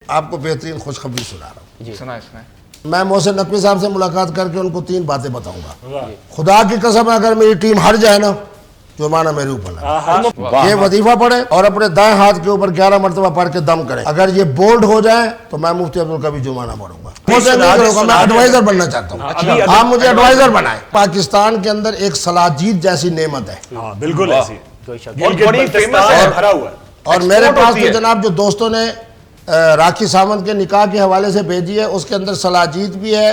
آپ کو بہترین خوشخبری سنا رہا ہوں جی سنائیں سنائیں۔ میں محسن نقوی صاحب سے ملاقات کر کے ان کو 3 باتیں بتاؤں گا۔ خدا کی قسم اگر میری ٹیم ہٹ جائے نا جرمانہ میرے اوپر لگا، یہ وظیفہ پڑھے اور اپنے دائیں ہاتھ کے اوپر 11 مرتبہ پڑھ کے دم کرے۔ اگر یہ بولڈ ہو جائے تو میں مفتی عبدالقوی کا بھی جرمانہ بھروں گا۔ میں ایڈوائزر بننا چاہتا ہوں، آپ مجھے ایڈوائزر بنائیں۔ پاکستان کے اندر ایک سلاجید جیسی نعمت ہے، بالکل ایسی بڑی فیمس ہے، بھرا ہوا ہے۔ اور میرے پاس تو جناب جو دوستوں نے راکھی ساونت کے نکاح کے حوالے سے بھیجی ہے، اس کے اندر سلاجید بھی ہے،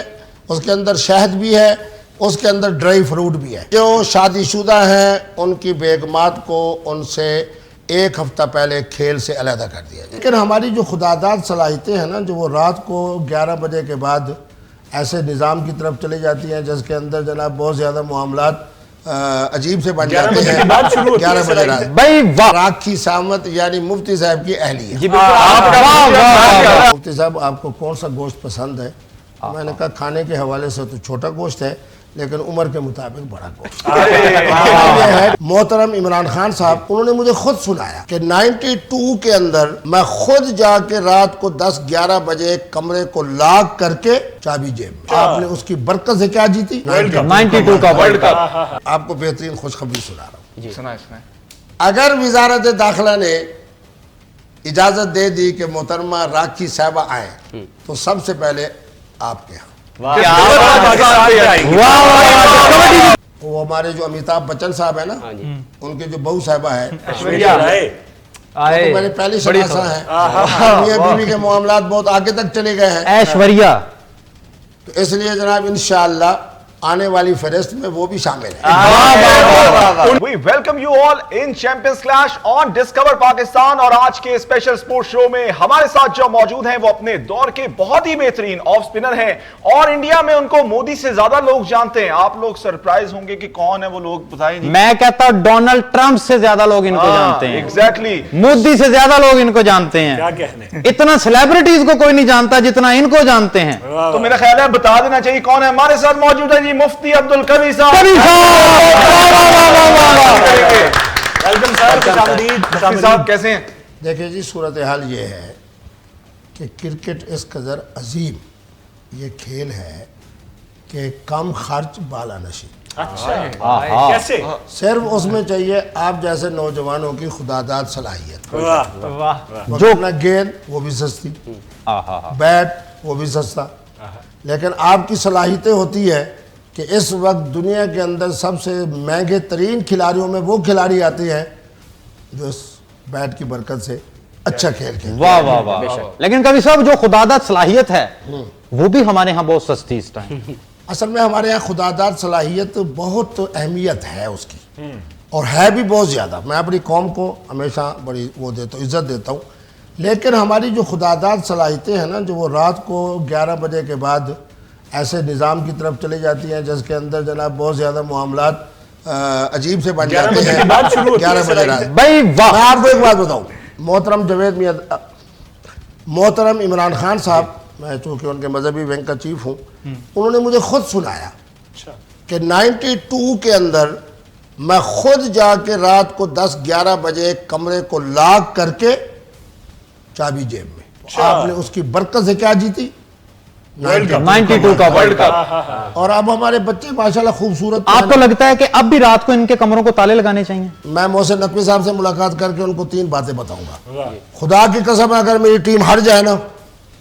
اس کے اندر شہد بھی ہے، اس کے اندر ڈرائی فروٹ بھی ہے۔ جو شادی شدہ ہیں ان کی بیگمات کو ان سے 1 ہفتہ پہلے کھیل سے علیحدہ کر دیا جائے۔ لیکن ہماری جو خداداد صلاحیتیں ہیں نا، جو وہ رات کو 11 بجے کے بعد ایسے نظام کی طرف چلی جاتی ہیں جس کے اندر جناب بہت زیادہ معاملات عجیب سے بن جاتے ہیں۔ 11 بجے رات بھائی واہ، راکھی ساونت یعنی مفتی صاحب کی اہلیہ۔ جی بالکل مفتی صاحب آپ کو کون سا گوشت پسند ہے؟ میں نے کہا کھانے کے حوالے سے تو چھوٹا گوشت ہے لیکن عمر کے مطابق بڑا گوشت ہے۔ محترم عمران خان صاحب انہوں نے مجھے خود سنایا کہ 92 کے اندر میں خود جا کے رات کو 10-11 بجے کمرے کو لاک کر کے چابی جیب میں، آپ نے اس کی برکت سے کیا جیتی؟ 92 کا ورلڈ کپ۔ آپ کو بہترین خوشخبری سنا رہا ہوں۔ جی سنائیں سنائیں۔ اگر وزارت داخلہ نے اجازت دے دی کہ محترمہ راکھی صاحبہ آئیں تو سب سے پہلے آپ کے ہاں وہ ہمارے جو امیتابھ بچن صاحب ہیں نا، ان کے جو بہو صاحبہ ہے میں نے پہلی شناسہ ہیں، میاں بیوی کے معاملات بہت آگے تک چلے گئے ہیں، ایشوریا، تو اس لیے جناب انشاءاللہ آنے والی فہرست میں وہ بھی شامل ہے۔ We welcome you all in Champions Clash on Discover Pakistan، اور آج کے اسپیشل سپورٹ شو میں ہمارے ساتھ جو موجود ہیں وہ اپنے دور کے بہت ہی بہترین آف سپنر ہیں، اور انڈیا میں ان کو مودی سے زیادہ لوگ جانتے ہیں۔ آپ لوگ سرپرائز ہوں گے کہ کون ہے وہ لوگ، بتائیں نہیں۔ میں کہتا ہوں ڈونلڈ ٹرمپ سے زیادہ لوگ ان کو جانتے ہیں، ایگزیکٹلی مودی سے زیادہ لوگ ان کو جانتے ہیں۔ کیا کہنے، اتنا سیلیبریٹیز کو کوئی نہیں جانتا جتنا ان کو جانتے ہیں۔ تو میرا خیال ہے بتا دینا چاہیے کون ہے ہمارے ساتھ موجود ہے۔ جی مفتی عبدالقوی صاحب، ویلکم سر، خوش آمدید۔ مفتی صاحب کیسے ہیں؟ دیکھیں جی صورتحال یہ ہے کہ کرکٹ اس قدر عظیم یہ کھیل ہے کہ کم خرچ بالا نشی، اچھا کیسے؟ صرف اس میں چاہیے آپ جیسے نوجوانوں کی خداداد صلاحیت۔ واہ، جو اپنا گیند وہ بھی سستی، بیٹ وہ بھی سستا، لیکن آپ کی صلاحیتیں ہوتی ہے کہ اس وقت دنیا کے اندر سب سے مہنگے ترین کھلاڑیوں میں وہ کھلاڑی آتے ہیں جو اس بیٹ کی برکت سے اچھا کھیل کھیلتے ہیں۔ واہ واہ واہ، لیکن کبھی صاحب جو خداداد صلاحیت ہے وہ بھی ہمارے ہاں بہت سستی اس ٹائم۔ اصل میں ہمارے یہاں خداداد صلاحیت بہت اہمیت ہے اس کی، اور ہے بھی بہت زیادہ۔ میں اپنی قوم کو ہمیشہ بڑی وہ دیتا ہوں، عزت دیتا ہوں، لیکن ہماری جو خداداد صلاحیتیں ہیں نا، جو وہ رات کو 11 بجے کے بعد ایسے نظام کی طرف چلی جاتی ہیں جس کے اندر جناب بہت زیادہ معاملات عجیب سے بن جاتے ہیں۔ 11 بجے رات بھائی واہ، میں آپ کو ایک بات بتاؤں، محترم جوید میاں، محترم عمران خان صاحب، میں چونکہ ان کے مذہبی ونگ کا چیف ہوں، انہوں نے مجھے خود سنایا کہ 92 کے اندر میں خود جا کے رات کو 10-11 بجے کمرے کو لاک کر کے چابی جیب میں، آپ نے اس کی برکت سے کیا جیتی؟ 92 کا ورلڈ کپ۔ اور اب ہمارے بچے ماشاءاللہ خوبصورت۔ آپ کو لگتا ہے کہ اب بھی رات کو ان کے کمروں کو تالے لگانے چاہیے؟ میں محسن نقوی صاحب سے ملاقات کر کے ان کو 3 باتیں بتاؤں گا۔ خدا کی قسم اگر میری ٹیم ہٹ جائے نا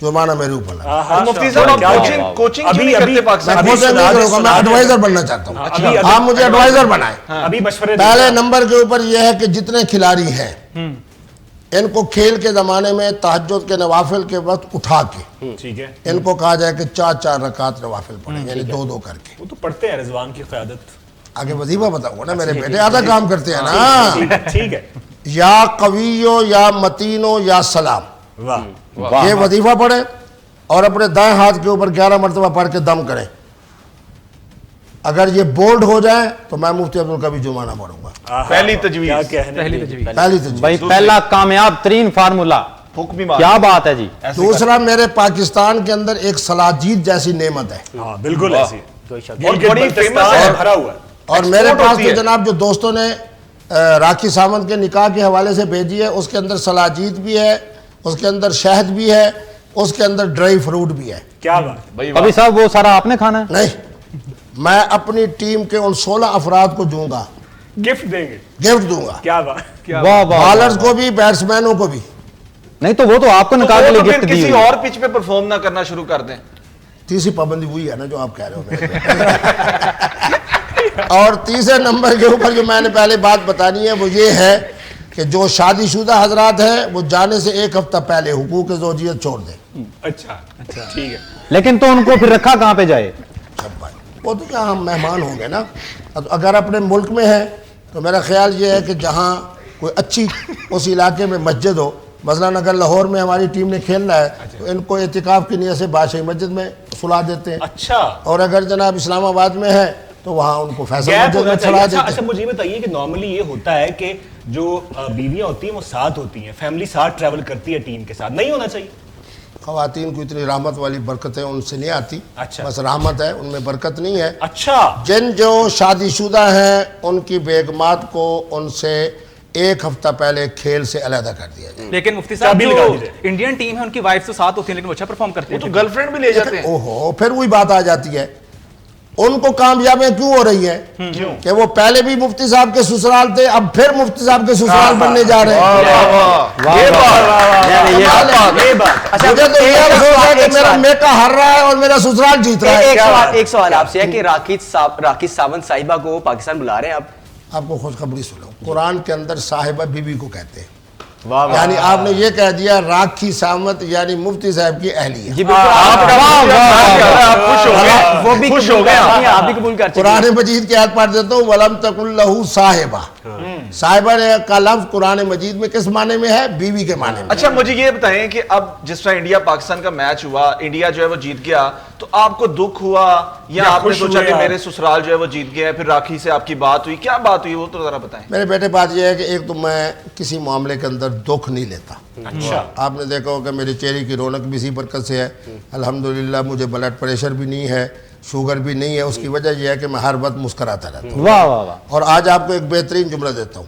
جرمانہ میرے اوپر لگا۔ مفتی صاحب آپ کوچنگ کیوں نہیں کرتے پاکستان؟ میں ایڈوائزر بننا چاہتا ہوں، آپ مجھے ایڈوائزر بنائیں۔ ابھی مشورے پہلے نمبر کے اوپر یہ ہے کہ جتنے کھلاڑی ہیں ان کو کھیل کے زمانے میں تہجد کے نوافل کے وقت اٹھا کے ٹھیک ہے، ان کو کہا جائے کہ 4 رکعت نوافل پڑھیں، یعنی 2 کر کے۔ وہ تو پڑھتے ہیں رضوان کی قیادت۔ آگے وظیفہ بتاؤں گا نا، میرے بیٹے آدھا کام کرتے ہیں نا۔ ٹھیک ہے، یا قویو یا متینو یا سلام، واہ، یہ وظیفہ پڑھیں اور اپنے دائیں ہاتھ کے اوپر 11 مرتبہ پڑھ کے دم کریں۔ اگر یہ بولڈ ہو جائے تو میں مفتی عبدالقوی کا بھی جرمانہ بھروں گا۔ پہلی تجویز، کیا کہنے، پہلی تجویز۔ بھائی پہلا کامیاب ترین فارمولا، حکمی بات۔ کیا بات ہے جی۔ دوسرا، میرے پاکستان کے اندر ایک سلاجید جیسی نعمت ہے، ہاں بالکل ایسی بڑی فیمس ہے، بھرا ہوا ہے۔ اور میرے پاس تو جناب جو دوستوں نے راکھی ساونت کے نکاح کے حوالے سے بھیجی ہے، اس کے اندر سلاجید بھی ہے، اس کے اندر شہد بھی ہے، اس کے اندر ڈرائی فروٹ بھی ہے. کیا بات. کبھی صاحب وہ سارا آپ نے کھانا ہے؟ نہیں, میں اپنی ٹیم کے ان 16 افراد کو دوں گا, گفٹ دیں گے. گفٹ دوں گا, کیا بات. واہ واہ. بالرز کو بھی, بیٹسمینوں کو بھی. نہیں تو وہ تو آپ کو نکال کے تو لیے پھر گفٹ دی کسی ہوئی. اور پچ پہ پرفارم نہ کرنا شروع کر دیں. تیسری پابندی وہی ہے نا جو آپ کہہ رہے ہو. اور تیسرے نمبر کے اوپر جو میں نے پہلے بات بتانی ہے وہ یہ ہے کہ جو شادی شدہ حضرات ہیں وہ جانے سے 1 ہفتہ پہلے حقوق زوجیت چھوڑ دیں. اچھا ٹھیک ہے. لیکن تو ان کو پھر رکھا کہاں پہ جائے؟ وہ تو کیا ہم مہمان ہوں گے نا. اگر اپنے ملک میں ہے تو میرا خیال یہ ہے کہ جہاں کوئی اچھی اس علاقے میں مسجد ہو, مثلاً اگر لاہور میں ہماری ٹیم نے کھیلنا ہے تو ان کو اعتکاف کی نیت سے بادشاہی مسجد میں سلا دیتے ہیں. اچھا. اور اگر جناب اسلام آباد میں ہے تو وہاں ان کو فیصل گیپ مسجد ہونا میں چاہیے. چلا اچھا دیتے اچھا ہیں. مجھے یہ بتائیے کہ نارملی یہ ہوتا ہے کہ جو بیویاں ہوتی ہیں وہ ساتھ ہوتی ہیں, فیملی ساتھ ٹریول کرتی ہے ٹیم کے ساتھ, نہیں ہونا چاہیے؟ خواتین کو اتنی رحمت والی برکتیں ان سے نہیں آتی. اچھا. بس رحمت ہے, ان میں برکت نہیں ہے. اچھا. جن جو شادی شدہ ہیں ان کی بیگمات کو ان سے 1 ہفتہ پہلے کھیل سے علیحدہ کر دیا جائے. لیکن مفتی صاحب چابی جو لگا دیجئے. انڈین ٹیم ہے ان کی وائف تو ساتھ ہوتی ہیں لیکن وہ اچھا پرفارم کرتے وہ تو ہیں. گرل فرینڈ بھی لے جاتے ہیں. اوہو, پھر وہی بات آ جاتی ہے. ان کو کامیابیاں کیوں ہو رہی ہیں کہ وہ پہلے بھی مفتی صاحب کے سسرال تھے, اب پھر مفتی صاحب کے سسرال بننے جا رہے ہیں. یہ بات. مجھے تو یہ افسوس ہے کہ میرا میکا ہار رہا ہے اور میرا سسرال جیت رہا ہے. ایک سوال آپ سے ہے کہ راکش ساونت صاحبہ کو پاکستان بلا رہے ہیں آپ کو خوشخبری سنو, قرآن کے اندر صاحبہ بیوی کو کہتے ہیں. یعنی آپ نے یہ کہہ دیا راکھی ساونت یعنی مفتی صاحب کی اہلیہ. جی بالکل, وہ بھی خوش ہو گئے, آپ بھی قبول کر چکے. قرآن مجید کی آیت پڑھ دیتا ہوں, وَلَمْ تَكُنْ لَهُ صَاحِبَةٌ. صاحبہ کا لفظ قرآن مجید میں کس معنی میں ہے؟ بیوی کے معنی میں. اچھا مجھے یہ بتائیں کہ اب جس طرح انڈیا پاکستان کا میچ ہوا, انڈیا جو ہے وہ جیت گیا, تو آپ کو دکھ ہوا یا آپ نے سوچا کہ میرے سسرال جو ہے وہ جیت گیا ہے, پھر راکھی سے آپ کی بات ہوئی, کیا بات ہوئی وہ تو ذرا بتائیں. میرے بیٹے بات یہ ہے کہ ایک تو میں کسی معاملے کے اندر دکھ نہیں لیتا. اچھا. آپ نے دیکھا ہوگا میرے چہرے کی رونق بھی اسی برکت سے ہے الحمدللہ. مجھے بلڈ پریشر بھی نہیں ہے, شوگر بھی نہیں ہے. اس کی وجہ یہ ہے کہ میں ہر وقت مسکراتا رہتا ہوں. واہ واہ واہ. اور آج آپ کو ایک بہترین جملہ دیتا ہوں.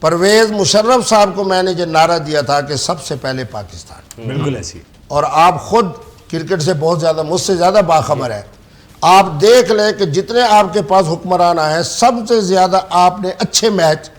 پرویز مشرف صاحب کو میں نے جو نعرہ دیا تھا کہ سب سے پہلے پاکستان, بالکل ایسی. اور آپ خود کرکٹ سے بہت زیادہ, مجھ سے زیادہ باخبر ہے. آپ دیکھ لیں کہ جتنے آپ کے پاس حکمران آئے ہیں سب سے زیادہ آپ نے اچھے میچ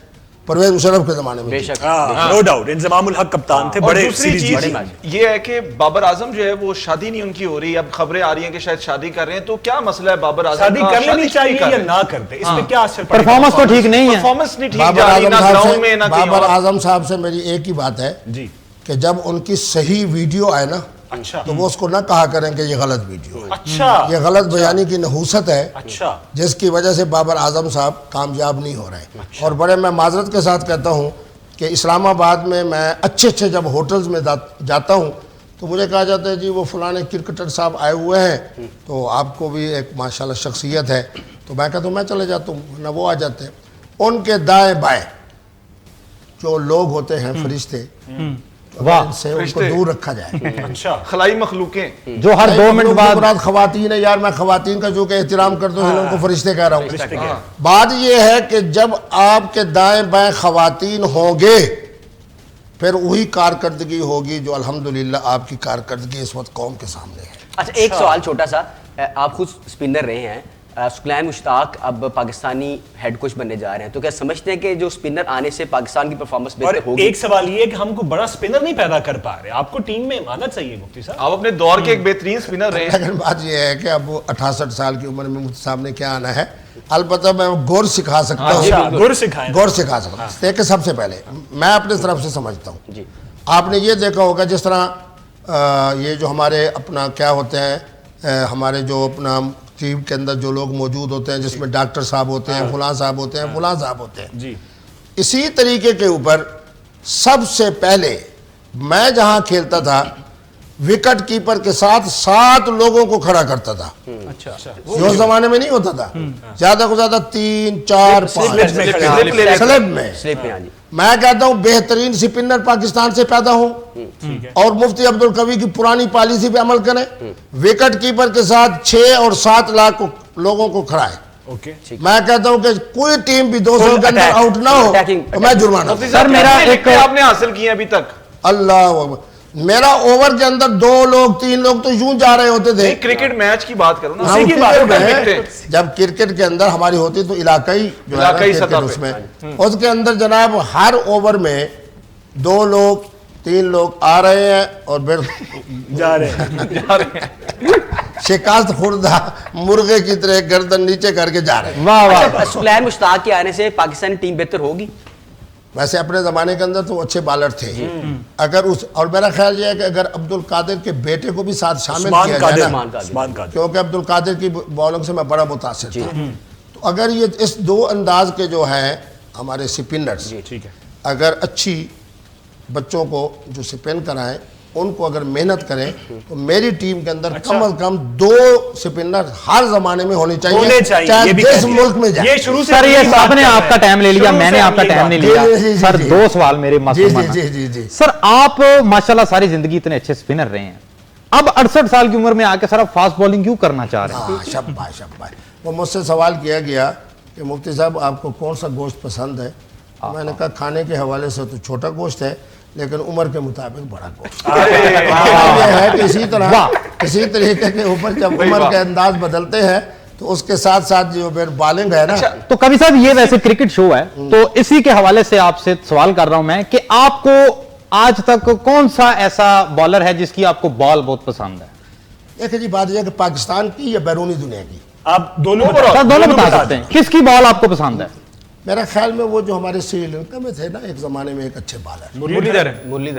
پرویز مشرف کے زمانے میں. بے شک. نو ڈاؤٹ انضمام الحق کپتان تھے. اور بڑے دوسری سیریز چیز جیتے. یہ ہے کہ بابر اعظم جو ہے وہ شادی نہیں ان کی ہو رہی, اب خبریں آ رہی ہیں کہ شاید شادی کر رہے ہیں, تو کیا مسئلہ ہے بابر اعظم شادی کا؟ کر لینی چاہیے کر یا رہے ہیں. نہ کرتے, اس میں کیا اثر پڑے گا؟ پرفارمنس تو ٹھیک نہیں ہے. پرفارمنس نہیں ٹھیک بابر جا رہی, اعظم نہ صاحب گراؤنڈ میں نہ سے, کہیں بابر اور. اعظم صاحب سے میری ایک ہی بات ہے جی. کہ جب ان کی صحیح ویڈیو آئے نا اچھا. تو وہ اس کو نہ کہا کریں کہ یہ غلط ویڈیو ہے. اچھا. یہ غلط بیانی کی نحوست ہے اچھا. جس کی وجہ سے بابر اعظم صاحب کامیاب نہیں ہو رہے. اور بڑے میں معذرت کے ساتھ کہتا ہوں کہ اسلام آباد میں اچھے جب ہوٹلز میں جاتا ہوں تو مجھے کہا جاتا ہے جی وہ فلانے کرکٹر صاحب آئے ہوئے ہیں تو آپ کو بھی ایک ماشاءاللہ شخصیت ہے, تو میں کہتا ہوں میں چلے جاتا ہوں, نہ وہ آ جاتے ہیں. ان کے دائیں بائیں جو لوگ ہوتے ہیں فرشتے, ان سے ان کو دور رکھا جائے. اچھا. خلائی مخلوقیں جو ہر 2 منٹ بعد مراد خواتین ہے یار, میں خواتین کا جو کہ احترام کرتا ہوں ان کو فرشتے کہہ رہا ہوں. بات یہ ہے کہ جب آپ کے دائیں بائیں خواتین ہوں گے پھر وہی کارکردگی ہوگی جو الحمدللہ آپ کی کارکردگی اس وقت قوم کے سامنے ہے. اچھا ایک سوال چھوٹا سا, آپ خود اسپنر رہے ہیں, سکلین مشتاق اب پاکستانی ہیڈ کوچ بننے جا رہے ہیں, تو کیا سمجھتے ہیں کہ جو اسپنر آنے سے پاکستان کی پرفارمنس اور بہتر ہوگی؟ ایک سوال یہ ہے کہ ہم کو بڑا اسپنر نہیں پیدا کر پا رہے, آپ کو ٹیم میں آنا چاہیے مفتی صاحب. آپ اپنے دور کے ایک بہترین اسپنر رہے ہیں. لیکن بات یہ ہے کہ اب وہ 68 سال کی عمر میں مفتی صاحب نے کیا آنا ہے, البتہ میں گور سکھا سکتا ہوں. گر سکھائیں. گور سکھا سکتا ہوں. دیکھیں سب سے پہلے میں اپنے طرف سے سمجھتا ہوں, آپ نے یہ دیکھا ہوگا جس طرح یہ جو ہمارے اپنا کیا ہوتے ہیں, ہمارے جو اپنا ٹیم کے اندر جو لوگ موجود ہوتے ہیں جس میں ڈاکٹر صاحب ہوتے ہیں, فلاں صاحب ہوتے ہیں, فلاں صاحب ہوتے ہیں, جی. اسی طریقے کے اوپر سب سے پہلے میں جہاں کھیلتا تھا وکٹ کیپر کے ساتھ 7 لوگوں کو کھڑا کرتا تھا. اچھا. جو اس زمانے میں نہیں ہوتا تھا, زیادہ کو زیادہ 3 4 5 سلب میں. میں کہتا ہوں بہترین سپنر پاکستان سے پیدا ہوں, اور مفتی عبد القوی کی پرانی پالیسی پہ عمل کریں, وکٹ کیپر کے ساتھ 6 اور 7 لاکھ لوگوں کو کھڑا ہے. میں کہتا ہوں کہ کوئی ٹیم بھی 200 کے اندر آؤٹ نہ ہو تو میں جرمانہ. سر میرا ایک آپ نے حاصل کیا ابھی تک, اللہ میرا اوور کے اندر 2 لوگ 3 لوگ تو یوں جا رہے ہوتے تھے. کرکٹ میچ کی بات کرو نا, ہم اسی کی بات کرکٹ کرتے میں ہیں. جب کرکٹ کے اندر ہماری ہوتی تو علاقائی جو ہے نا علاقائی کرکٹ سطح اس پہ. میں اس کے اندر جناب ہر اوور میں 2 لوگ 3 لوگ آ رہے ہیں اور پھر جا رہے ہیں. شکست خوردہ مرغے کی طرح گردن نیچے کر کے جا رہے ہیں. واہ واہ. اچھا سکلین مشتاق کے آنے سے پاکستانی ٹیم بہتر ہوگی؟ ویسے اپنے زمانے کے اندر تو اچھے بالر تھے, اگر اس اور میرا خیال یہ ہے کہ اگر عبد القادر کے بیٹے کو بھی ساتھ شامل کیا جائے نا, عثمان قادر. کیونکہ عبد القادر کی بالنگ سے میں بڑا متاثر تھا, تو اگر یہ اس 2 انداز کے جو ہیں ہمارے سپنرز ٹھیک ہے. اگر اچھی بچوں کو جو سپن کرائیں, ان کو اگر محنت کریں, تو میری ٹیم کے اندر کم از کم 2 سپنر ہر زمانے میں ہونے ہونے چاہیے, چاہیے, یہ بھی جس کہہ دیا. ملک میں جائیں. یہ شروع سے سر یہ آپ نے آپ کا ٹائم لے لیا, شروع میں نے سے آپ کا ہم یہ ٹائم نہیں بات- لیا. جی, جی, سر جی. 2 سوال میرے جی معصومانہ. جی جی جی. سر آپ ماشاءاللہ ساری زندگی اتنے اچھے سپنر رہے ہیں, اب 68 سال کی عمر میں آ کے سر آپ فاسٹ بالنگ کیوں کرنا چاہ رہے ہیں؟ ہاں شاباش شاباش. وہ مجھ سے سوال کیا گیا کہ مفتی صاحب آپ کو کون سا گوشت پسند ہے؟ میں نے کہا کھانے کے حوالے سے تو چھوٹا گوشت ہے, لیکن عمر کے مطابق بڑا گوشت. یہ ہے کہ اسی طریقے کے اوپر جب عمر کے انداز بدلتے ہیں تو اس کے ساتھ ساتھ جو پھر بالنگ ہے نا. تو کبھی صاحب یہ ویسے کرکٹ شو ہے, تو اسی کے حوالے سے آپ سے سوال کر رہا ہوں میں کہ آپ کو آج تک کون سا ایسا بالر ہے جس کی آپ کو بال بہت پسند ہے؟ دیکھیں جی بات یہ ہے کہ پاکستان کی یا بیرونی دنیا کی, آپ دونوں سر دونوں بتا سکتے ہیں, کس کی بال آپ کو پسند ہے؟ میرا خیال میں وہ جو ہمارے سری لنکا میں تھے نا ایک زمانے میں ایک اچھے بالر, مرلی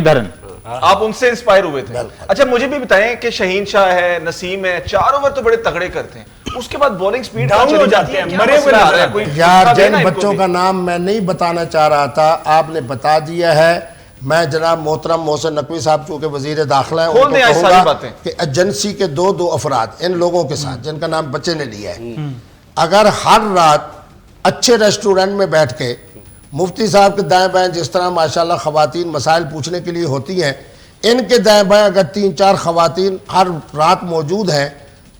دھرن. آپ ان سے انسپائر ہوئے تھے. اچھا مجھے بھی بتائیں کہ شہین شاہ ہے, نسیم ہے, 4 اوور تو بڑے تگڑے کرتے ہیں, اس کے بعد بولنگ سپیڈ ڈاؤن ہو جاتے ہیں, مرے ہوئے نظر آتے ہیں. یار جن بچوں کا نام میں نہیں بتانا چاہ رہا تھا آپ نے بتا دیا ہے. میں جناب محترم محسن نقوی صاحب چونکہ وزیر داخلہ ہیں, ان کو کہوں گا کہ ایجنسی کے 2 افراد ان لوگوں کے ساتھ جن کا نام بچے نے لیا ہے, اگر ہر رات اچھے ریسٹورنٹ میں بیٹھ کے مفتی صاحب کے دائیں بائیں جس طرح ماشاءاللہ خواتین مسائل پوچھنے کے لیے ہوتی ہیں, ان کے دائیں بائیں اگر 3-4 خواتین ہر رات موجود ہیں,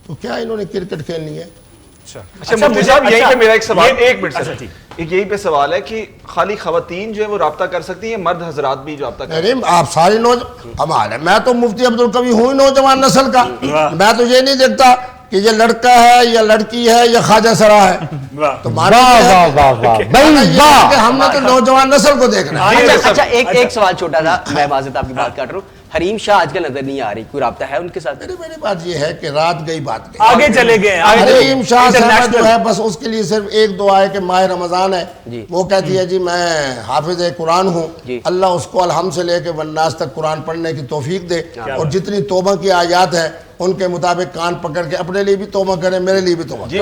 تو کیا انہوں نے کرکٹ کھیلنی ہے؟ اچھا مفتی صاحب یہیں پہ میرا ایک سوال, ایک منٹ سے ایک یہی پہ سوال ہے کہ خالی خواتین جو ہے وہ رابطہ کر سکتی ہیں, مرد حضرات بھی جو رابطہ کر نہیں آپ ساری کمال ہے. میں تو مفتی عبد القوی ہوں نوجوان نسل کا, میں تو یہ نہیں دیکھتا کہ یہ لڑکا ہے یا لڑکی ہے یا خواجہ سرا ہے. تو ہم نے تو نوجوان نسل کو دیکھنا ہے. اچھا ایک سوال چھوٹا تھا, میں معذرت آپ کی بات کر رہا ہوں, حریم شاہ آج کل نظر نہیں آ رہی, کوئی رابطہ ہے ان کے ساتھ؟ میری بات یہ ہے کہ رات گئی بات گئی, آگے چلے گئے. حریم شاہ صاحب جو ہے بس اس کے لیے صرف 1 دعا ہے کہ ماہ رمضان ہے, وہ کہتی ہے جی میں حافظ قرآن ہوں, اللہ اس کو الحمد سے لے کے والناس تک قرآن پڑھنے کی توفیق دے, اور جتنی توبہ کی آیات ہیں ان کے مطابق کان پکڑ کے اپنے لیے بھی توبہ کریں, میرے لیے بھی توبہ کریں.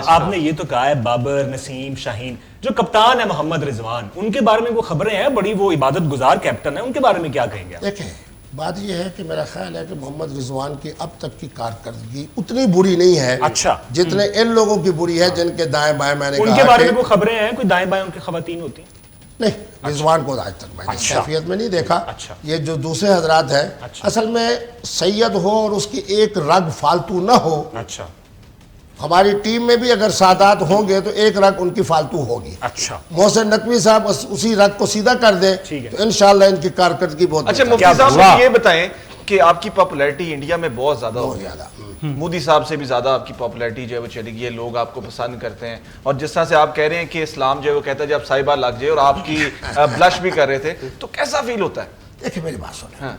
آپ نے یہ تو کہا ہے بابر, نسیم, شاہین, جو کپتان ہے محمد رضوان, ان کے بارے میں وہ خبریں ہیں بڑی, وہ عبادت گزار کیپٹن ہے, ان کے بارے میں کیا کہیں گے؟ دیکھیں بات یہ ہے کہ میرا خیال ہے کہ محمد رضوان کی اب تک کی کارکردگی اتنی بری نہیں ہے اچھا جتنے ان لوگوں کی بری ہے جن کے دائیں بائیں میں نے ان کے بارے میں کوئی خبریں ہیں, کوئی دائیں بائیں ان کی خواتین ہوتی ہیں؟ نہیں, رضوان کو آج تک میں نے کیفیت میں نہیں دیکھا. یہ جو دوسرے حضرات ہیں اصل میں سید ہو اور اس کی ایک رگ فالتو نہ ہو. اچھا ہماری ٹیم میں بھی اگر سادات ہوں گے تو ایک رگ ان کی فالتو ہوگی. اچھا محسن نقوی صاحب اسی رگ کو سیدھا کر دیں تو انشاءاللہ ان کی کارکردگی بہت. اچھا مفتی صاحب مجھے یہ بتائیں کہ آپ کی پاپولیرٹی انڈیا میں بہت زیادہ ہو گئی, مودی صاحب سے بھی زیادہ آپ کی پاپولیرٹی جو ہے وہ چلی گئی ہے, لوگ آپ کو پسند کرتے ہیں, اور جس طرح سے آپ کہہ رہے ہیں کہ اسلام جو ہے وہ کہتا ہے جب صاحبہ لگ جائے, اور آپ کی بلش بھی کر رہے تھے, تو کیسا فیل ہوتا ہے؟ دیکھیں میری بات سنیں,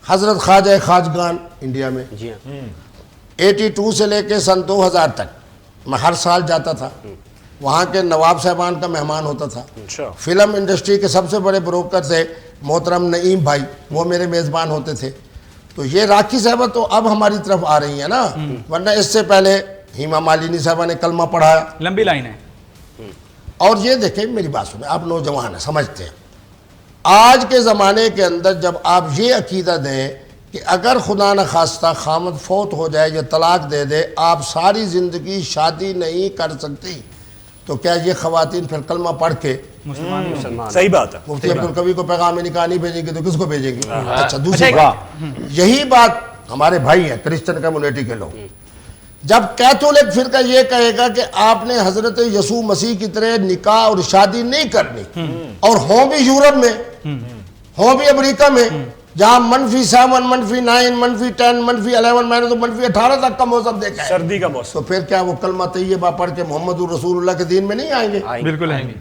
حضرت خواجہ خواجگان انڈیا میں 82 سے لے کے سن 2000 تک میں ہر سال جاتا تھا, وہاں کے نواب صاحبان کا مہمان ہوتا تھا. فلم انڈسٹری کے سب سے بڑے بروکر تھے محترم نعیم بھائی, وہ میرے میزبان ہوتے تھے. تو یہ راکھی صاحبہ تو اب ہماری طرف آ رہی ہیں نا, ورنہ اس سے پہلے ہیما مالینی صاحبہ نے کلمہ پڑھایا, لمبی لائن ہے. اور یہ دیکھیں میری بات سنیں, آپ نوجوان ہیں سمجھتے ہیں, آج کے زمانے کے اندر جب آپ یہ عقیدہ دیں کہ اگر خدا نہ خواستہ خامد فوت ہو جائے یا طلاق دے دے آپ ساری زندگی شادی نہیں کر سکتی, تو کیا یہ خواتین پھر کلمہ پڑھ کے صحیح بات ہے مفتی عبدالقوی کو پیغام نکاح نہیں بھیجیں گے تو کس کو بھیجیں گے؟ اچھا دوسری بات, یہی بات ہمارے بھائی ہیں کرسچن کمیونٹی کے لوگ, جب کیتھولک فرقہ یہ کہے گا کہ آپ نے حضرت یسوع مسیح کی طرح نکاح اور شادی نہیں کرنی, اور ہوں بھی یورپ میں ہو بھی امریکہ میں جہاں -7 -9 -10 -11 میں نے تو -18 تک کا موسم دیکھا ہے. سردی کا موسم. تو پھر کیا وہ کلمہ طیبہ پڑھ کے محمد رسول اللہ کے دین میں نہیں آئیں گے؟ بالکل آئیں گے.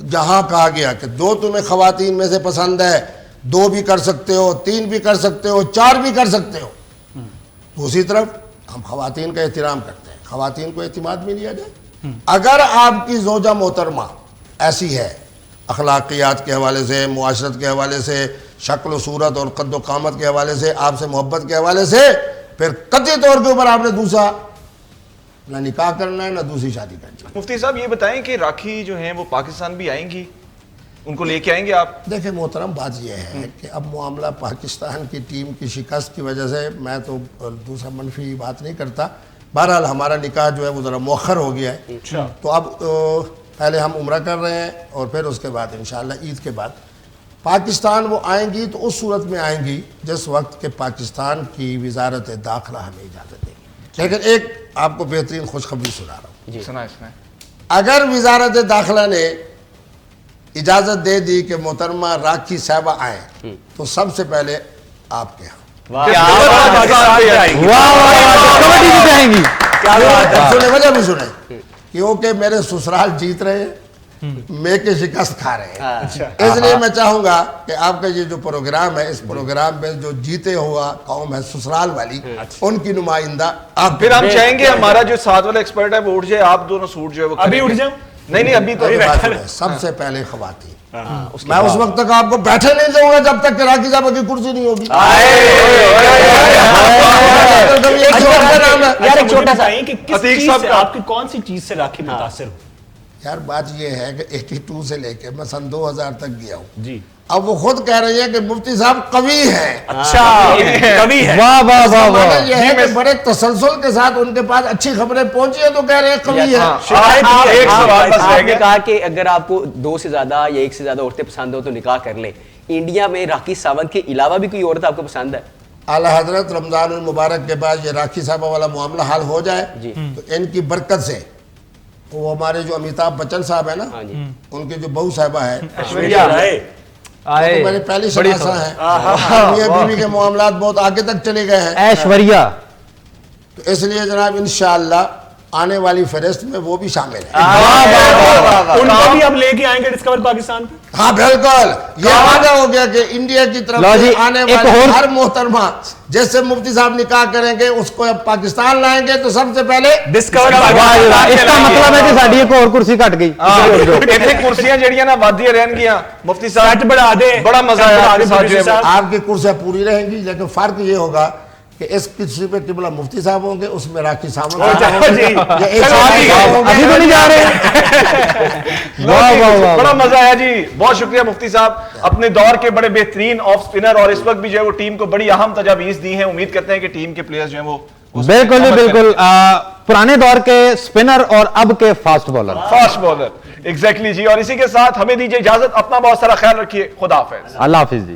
جہاں کہا گیا کہ 2 تمہیں خواتین میں سے پسند ہے، 2 بھی کر سکتے ہو، 3 بھی کر سکتے ہو، 4 بھی کر سکتے ہو. دوسری طرف ہم خواتین کا احترام کرتے ہیں، خواتین کو اعتماد میں لیا جائے. اگر آپ کی زوجہ محترمہ ایسی ہے، اخلاقیات کے حوالے سے، معاشرت کے حوالے سے، شکل و صورت اور قد و قامت کے حوالے سے، آپ سے محبت کے حوالے سے، پھر قطعی طور کے اوپر آپ نے دوسرا نہ نکاح کرنا ہے نہ دوسری شادی کرنی ہے. مفتی صاحب یہ بتائیں کہ راکھی جو ہیں وہ پاکستان بھی آئیں گی، ان کو لے کے آئیں گے آپ؟ دیکھیں محترم، بات یہ ہے کہ اب معاملہ پاکستان کی ٹیم کی شکست کی وجہ سے، میں تو دوسرا منفی بات نہیں کرتا، بہرحال ہمارا نکاح جو ہے وہ ذرا مؤخر ہو گیا ہے. تو اب پہلے ہم عمرہ کر رہے ہیں اور پھر اس کے بعد انشاءاللہ عید کے بعد پاکستان وہ آئیں گی. تو اس صورت میں آئیں گی جس وقت کہ پاکستان کی وزارت داخلہ ہمیں اجازت دے گی. لیکن ایک آپ کو بہترین خوشخبری سنا رہا ہوں. سنائیں. اگر وزارت داخلہ نے اجازت دے دی کہ محترمہ راکھی صاحبہ آئیں تو سب سے پہلے آپ کے ہاں سنیں، وجہ بھی سنیں، کیونکہ میرے سسرال جیت رہے ہیں، میں کے شکست کھا رہے ہیں. اس لیے میں چاہوں گا کہ آپ کا یہ جو پروگرام ہے، اس پروگرام میں جو جیتے ہوا قوم ہے سسرال والی، ان کی نمائندہ آپ. پھر ہم چاہیں گے ہمارا جو ساتھ والا ایکسپرٹ ہے وہ اٹھ جائے، آپ دونوں سوٹ جو ہے وہ ابھی اٹھ جاؤ. نہیں ابھی تو سب سے پہلے خواتین. میں اس وقت تک آپ کو بیٹھے نہیں دوں گا جب تک کہ راکھی صاحبہ کی کرسی نہیں ہوگی. یار ایک چھوٹا سا کہ کس چیز سے، آپ کی کون سی چیز سے راکھی متاثر ہو؟ یار بات یہ ہے کہ 82 سے لے کے میں سن 2000 تک گیا ہوں. جی. اب وہ خود کہہ رہی ہے کہ مفتی صاحب قوی ہیں. اچھا کبھی ہے. واہ واہ واہ واہ. یہ ہے کہ بڑے تسلسل کے ساتھ ان کے پاس اچھی خبریں پہنچی ہیں تو کہہ رہے ہیں قوی ہے. آپ نے کہا کہ اگر آپ کو 2 سے زیادہ یا 1 سے زیادہ عورتیں پسند ہو تو نکاح کر لیں. انڈیا میں راکھی ساونت کے علاوہ بھی کوئی عورت آپ کو پسند ہے؟ اعلیٰ حضرت رمضان المبارک کے بعد یہ راکھی صاحبہ والا معاملہ حل ہو جائے تو ان کی برکت سے وہ ہمارے جو امیتابھ بچن صاحب ہیں نا، ان کی جو بہو صاحبہ ہے میرے پہلی شناسہ ہیں، میاں بیوی کے معاملات بہت آگے تک چلے گئے ہیں. ایشوریا. تو اس لیے جناب انشاءاللہ آنے والی فہرست میں وہ بھی شامل ہے. ان کو بھی اب لے کے آئیں گے ڈسکور پاکستان پہ. ہاں بالکل، یہ وعدہ ہو گیا کہ انڈیا کی طرف سے آنے والے ہر محترمہ جس سے مفتی صاحب نکاح کریں گے اس کو اب پاکستان لائیں گے تو سب سے پہلے ڈسکور. اس کا مطلب ہے کہ ساڈی ایک اور کرسی کٹ گئی. ایتھے کرسیاں جڑیاں نا وادی رہن گیاں. مفتی صاحب بڑھا دے، بڑا مزہ آیا آپ کے ساتھ جو ہے. آپ کی کرسیاں پوری رہیں گی، لیکن فرق یہ ہوگا کہ اس کرسی پہ قبلہ مفتی صاحب ہوں گے، اس میں راکھی ساونت ابھی تو نہیں جا رہے. بڑا مزہ آیا جی. بہت شکریہ مفتی صاحب، اپنے دور کے بڑے بہترین آف سپنر، اور اس وقت بھی جو ہے وہ ٹیم کو بڑی اہم تجاویز دی ہیں. امید کرتے ہیں کہ ٹیم کے پلیئرز جو ہیں وہ بالکل بالکل پرانے دور کے سپنر اور اب کے فاسٹ بالر. ایگزیکٹلی جی. اور اسی کے ساتھ ہمیں دیجیے اجازت. اپنا بہت سارا خیال رکھیے. خدا حافظ. اللہ حافظ جی.